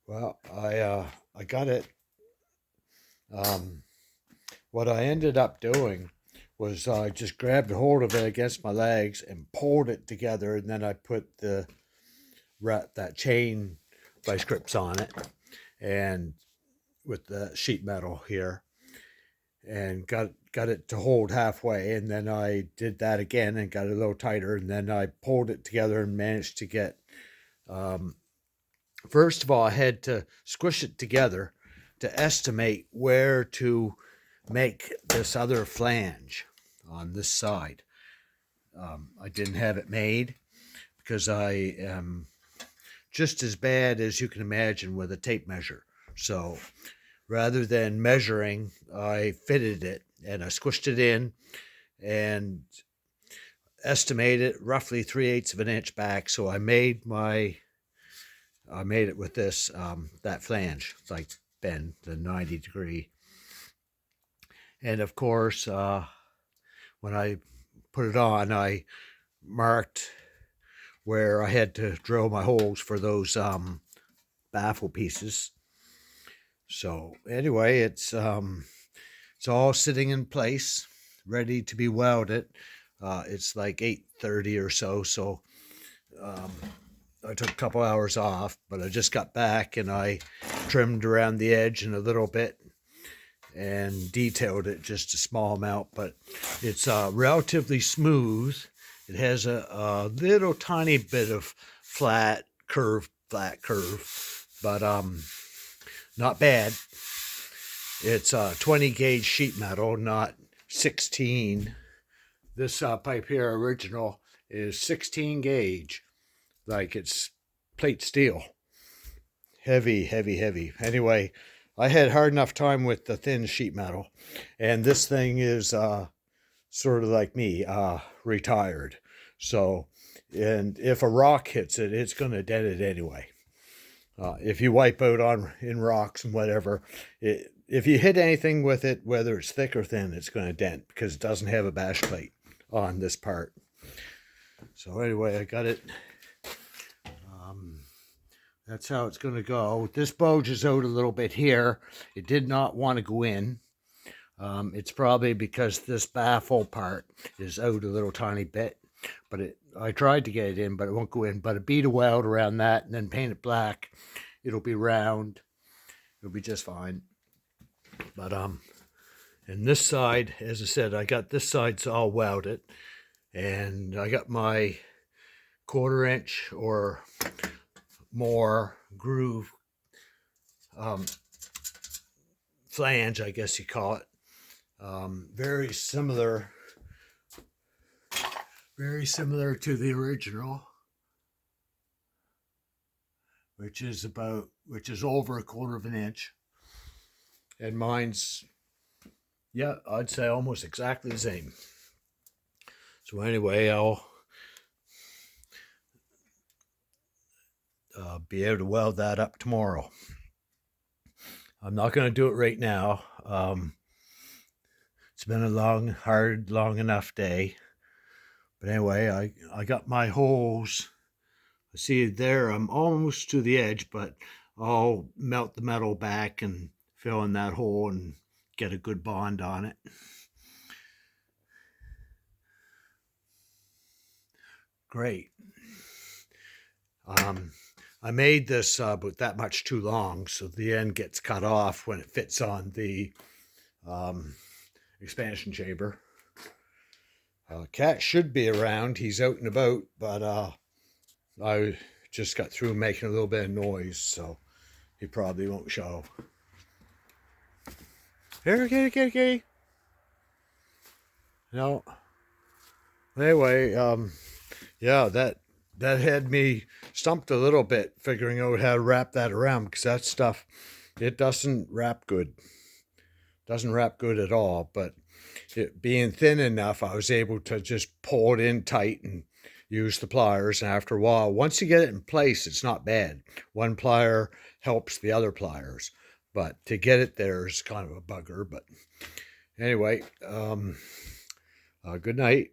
Well, I got it. Um, what I ended up doing was I just grabbed a hold of it against my legs and pulled it together, and then I put that chain vice grips on it, and with the sheet metal here, and got it to hold halfway, and then I did that again and got it a little tighter, and then I pulled it together and managed to get. Um, First of all, I had to squish it together to estimate where to make this other flange on this side. I didn't have it made because I am just as bad as you can imagine with a tape measure. So rather than measuring, I fitted it and I squished it in and estimated roughly 3/8 of an inch back. So I made it with this that flange, like bend the 90-degree. And of course, when I put it on, I marked where I had to drill my holes for those baffle pieces. So anyway, it's all sitting in place, ready to be welded. It's like 8:30 or so, so um, I took a couple hours off, but I just got back and I trimmed around the edge in a little bit and detailed it just a small amount, but it's relatively smooth. It has a little tiny bit of flat curve, but not bad. It's 20 gauge sheet metal, not 16. This pipe here, original, is 16 gauge, like it's plate steel. Heavy, heavy, heavy. Anyway, I had hard enough time with the thin sheet metal, and this thing is sort of like me, retired. So, and if a rock hits it, it's going to dent it anyway. If you wipe out on in rocks and whatever, if you hit anything with it, whether it's thick or thin, it's going to dent because it doesn't have a bash plate on this part. So anyway, I got it. That's how it's going to go. This bulges out a little bit here. It did not want to go in. It's probably because this baffle part is out a little tiny bit. But I tried to get it in, but it won't go in. But a bead of weld around that and then paint it black. It'll be round. It'll be just fine. But and this side, as I said, I got this side's all welded. And I got my 1/4 inch or more groove flange, I guess you call it. Very similar to the original, which is over 1/4 of an inch, and mine's, yeah, I'd say almost exactly the same. So anyway, I'll be able to weld that up tomorrow. I'm not going to do it right now. It's been a long enough day. But anyway, I got my holes. See there, I'm almost to the edge, but I'll melt the metal back and fill in that hole and get a good bond on it. Great. I made this but that much too long, so the end gets cut off when it fits on the expansion chamber. Cat should be around. He's out and about, but I just got through making a little bit of noise, so he probably won't show. Here, kitty. No. Anyway, yeah, that had me stumped a little bit figuring out how to wrap that around, because that stuff, it doesn't wrap good. Doesn't wrap good at all, but it being thin enough, I was able to just pull it in tight and use the pliers. And after a while, once you get it in place, it's not bad. One plier helps the other pliers, but to get it there is kind of a bugger. But anyway, good night.